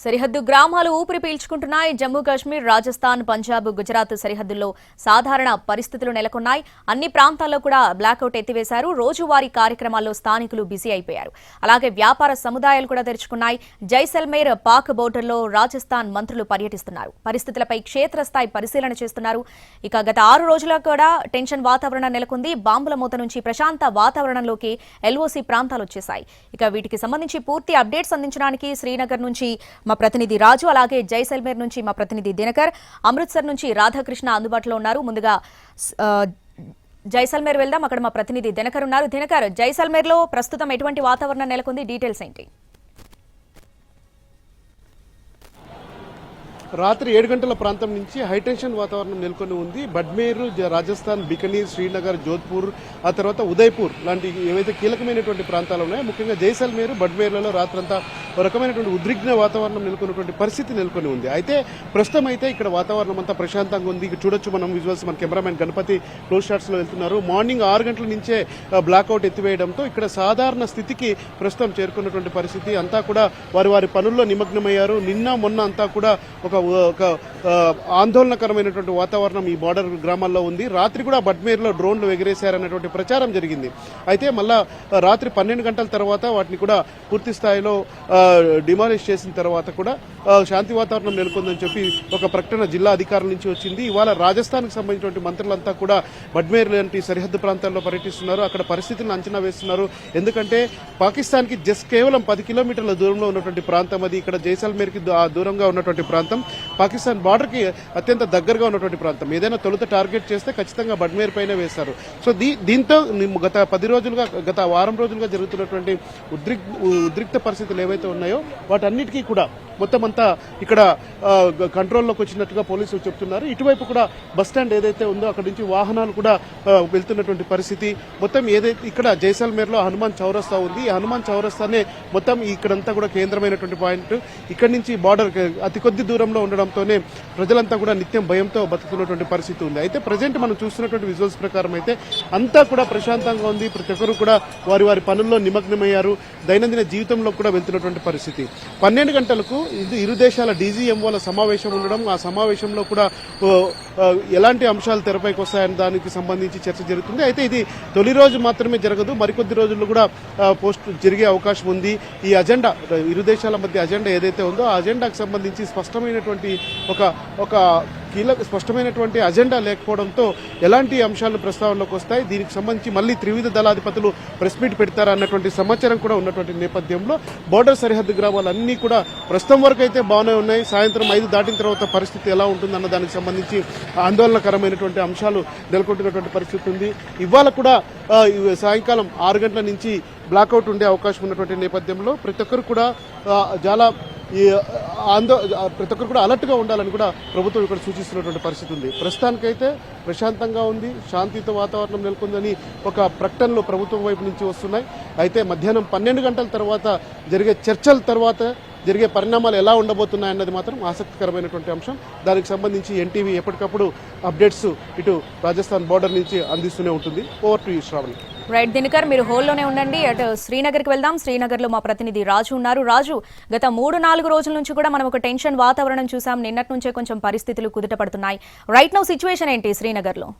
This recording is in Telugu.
సరిహద్దు గ్రామాలు ఊపిరి పీల్చుకుంటున్నాయి. జమ్మూ కాశ్మీర్, రాజస్థాన్, పంజాబ్, గుజరాత్ సరిహద్దుల్లో సాధారణ పరిస్థితులు నెలకొన్నాయి. అన్ని ప్రాంతాల్లో కూడా బ్లాకౌట్ ఎత్తివేశారు. రోజువారీ కార్యక్రమాల్లో స్థానికులు బిజీ అయిపోయారు. అలాగే వ్యాపార సముదాయాలు కూడా తెరుచుకున్నాయి. జైసల్మేర్, పాక్ బోర్డర్లో రాజస్థాన్ మంత్రులు పర్యటిస్తున్నారు. పరిస్థితులపై క్షేత్రస్థాయి పరిశీలన చేస్తున్నారు. ఇక గత 6 రోజులుగా కూడా టెన్షన్ వాతావరణం నెలకొంది. బాంబుల మూత నుంచి ప్రశాంత వాతావరణంలోకి ఎల్ఓసి ప్రాంతాలు వచ్చేశాయి. ఇక వీటికి సంబంధించి పూర్తి అప్డేట్స్ అందించడానికి శ్రీనగర్ నుంచి మా ప్రతినిధి రాజు, అలాగే జైసల్మేర్ నుంచి మా ప్రతినిధి దినకర్, అమృత్సర్ నుంచి రాధాకృష్ణ అందుబాటులో ఉన్నారు. ముందుగా జైసల్మేర్ వెళ్దాం. అక్కడ మా ప్రతినిధి దినకర్ ఉన్నారు. దినకర్, జైసల్మేర్ లో ప్రస్తుతం ఎటువంటి వాతావరణం నెలకొంది? డీటెయిల్స్ ఏంటి? రాత్రి 7 గంటల ప్రాంతం నుంచి హైటెన్షన్ వాతావరణం నెలకొని ఉంది. బడ్మేర్, రాజస్థాన్, బికనీర్, శ్రీనగర్, జోధ్పూర్, ఆ తర్వాత ఉదయ్పూర్ లాంటి ఏవైతే కీలకమైనటువంటి ప్రాంతాలు ఉన్నాయో, ముఖ్యంగా జైసల్మేర్, బడ్మేర్లలో రాత్రంతా ఒక రకమైనటువంటి ఉద్రిక్త వాతావరణం నెలకొన్నటువంటి పరిస్థితి నెలకొని ఉంది. అయితే ప్రస్తుతం అయితే ఇక్కడ వాతావరణం అంతా ప్రశాంతంగా ఉంది. చూడొచ్చు మనం విజువల్స్, మన కెమెరామెన్ గణపతి క్లోజ్ షాట్స్ లో వెళ్తున్నారు. మార్నింగ్ 6 గంటల నుంచే బ్లాక్అవుట్ ఎత్తివేయడంతో ఇక్కడ సాధారణ స్థితికి ప్రస్తుతం చేరుకున్నటువంటి పరిస్థితి. అంతా కూడా వారి పనుల్లో నిమగ్నమయ్యారు. నిన్న మొన్న అంతా కూడా ఒక ఆందోళనకరమైనటువంటి వాతావరణం ఈ బార్డర్ గ్రామాల్లో ఉంది. రాత్రి కూడా బడ్మేర్లో డ్రోన్లు ఎగిరేశారన్నటువంటి ప్రచారం జరిగింది. అయితే మళ్ళా రాత్రి 12 గంటల తర్వాత వాటిని కూడా పూర్తి స్థాయిలో డిమాలిష్ చేసిన తర్వాత కూడా శాంతి వాతావరణం నెలకొందని చెప్పి ఒక ప్రకటన జిల్లా అధికారుల నుంచి వచ్చింది. ఇవాళ రాజస్థాన్కి సంబంధించినటువంటి మంత్రులంతా కూడా బడ్మేర్ లాంటి సరిహద్దు ప్రాంతాల్లో పర్యటిస్తున్నారు. అక్కడ పరిస్థితులను అంచనా వేస్తున్నారు. ఎందుకంటే పాకిస్తాన్కి జస్ట్ కేవలం 10 కిలోమీటర్ల దూరంలో ఉన్నటువంటి ప్రాంతం అది. ఇక్కడ జైసల్మేర్కి దూరంగా ఉన్నటువంటి ప్రాంతం పాకిస్తాన్ బార్డర్కి అత్యంత దగ్గరగా ఉన్నటువంటి ప్రాంతం. ఏదైనా తొలుత టార్గెట్ చేస్తే ఖచ్చితంగా బడ్మేర్ పైన వేస్తారు. సో దీంతో గత 10 రోజులుగా, గత వారం రోజులుగా జరుగుతున్నటువంటి ఉద్రిక్త పరిస్థితులు ఏవైతే ఉన్నాయో వాటన్నిటికీ కూడా మొత్తం అంతా ఇక్కడ కంట్రోల్లోకి వచ్చినట్టుగా పోలీసులు చెప్తున్నారు. ఇటువైపు కూడా బస్టాండ్ ఏదైతే ఉందో అక్కడి నుంచి వాహనాలు కూడా వెళ్తున్నటువంటి పరిస్థితి. మొత్తం ఏదైతే ఇక్కడ జైసల్మేర్లో హనుమాన్ చౌరస్తా ఉంది. ఈ హనుమాన్ చౌరస్తానే మొత్తం ఇక్కడంతా కూడా కేంద్రమైనటువంటి పాయింట్. ఇక్కడి నుంచి బార్డర్ అతి కొద్ది దూరంలో ఉండడంతోనే ప్రజలంతా కూడా నిత్యం భయంతో బతుకుతున్నటువంటి పరిస్థితి ఉంది. అయితే ప్రజెంట్ మనం చూస్తున్నటువంటి విజువల్స్ ప్రకారం అయితే అంతా కూడా ప్రశాంతంగా ఉంది. ప్రతి ఒక్కరు కూడా వారి పనుల్లో నిమగ్నమయ్యారు. దైనందిన జీవితంలో కూడా వెళ్తున్నటువంటి పరిస్థితి. 12 గంటలకు ఇరు దేశాల డీజీఎంఓల సమావేశం ఉండడం, ఆ సమావేశంలో కూడా ఎలాంటి అంశాలు తెరపైకి వస్తాయని దానికి సంబంధించి చర్చ జరుగుతుంది. అయితే ఇది తొలి రోజు మాత్రమే జరగదు, మరికొద్ది రోజుల్లో కూడా పోస్ట్ జరిగే అవకాశం ఉంది. ఈ అజెండా, ఇరు దేశాల మధ్య అజెండా ఏదైతే ఉందో ఆ అజెండాకు సంబంధించి స్పష్టమైనటువంటి స్పష్టమైనటువంటి అజెండా లేకపోవడంతో ఎలాంటి అంశాలు ప్రస్తావనలోకి వస్తాయి, దీనికి సంబంధించి మళ్లీ త్రివిధ దళాధిపతులు ప్రెస్ మీట్ పెడతారా అన్నటువంటి సమాచారం కూడా ఉన్నటువంటి నేపథ్యంలో బోర్డర్ సరిహద్దు గ్రామాలన్నీ కూడా ప్రస్తుతం వరకు అయితే బాగానే ఉన్నాయి. సాయంత్రం 5 దాటిన తర్వాత పరిస్థితి ఎలా ఉంటుందన్న దానికి సంబంధించి ఆందోళనకరమైనటువంటి అంశాలు నెలకొంటున్నటువంటి పరిస్థితి ఉంది. ఇవాళ కూడా సాయంకాలం 6 గంటల నుంచి బ్లాక్అవుట్ ఉండే అవకాశం ఉన్నటువంటి నేపథ్యంలో ప్రతి ఒక్కరు కూడా ప్రతి ఒక్కరు కూడా అలర్ట్గా ఉండాలని కూడా ప్రభుత్వం ఇక్కడ సూచిస్తున్నటువంటి పరిస్థితి ఉంది. ప్రస్తుతానికైతే ప్రశాంతంగా ఉంది, శాంతియుత వాతావరణం నెలకొందని ఒక ప్రకటనలు ప్రభుత్వం వైపు నుంచి వస్తున్నాయి. అయితే మధ్యాహ్నం 12 గంటల తర్వాత జరిగే చర్చల తర్వాత జరిగే పరిణామాలు ఎలా ఉండబోతున్నాయన్నది మాత్రం ఆసక్తికరమైనటువంటి అంశం. దానికి సంబంధించి ఎన్టీవీ ఎప్పటికప్పుడు అప్డేట్స్ ఇటు రాజస్థాన్ బోర్డర్ నుంచి అందిస్తూనే ఉంటుంది. Over to you Sravani. Right Dinakar, మీరు హోల్లోనే ఉండండి. అటు శ్రీనగర్కి వెళ్దాం. శ్రీనగర్లో మా ప్రతినిధి రాజు ఉన్నారు. రాజు, గత 3-4 రోజుల నుంచి కూడా మనం ఒక టెన్షన్ వాతావరణం చూసాం. నిన్నటి నుంచే కొంచెం పరిస్థితులు కుదుట పడుతున్నాయి. రైట్ నౌ సిచ్యువేషన్ ఏంటి శ్రీనగర్లో?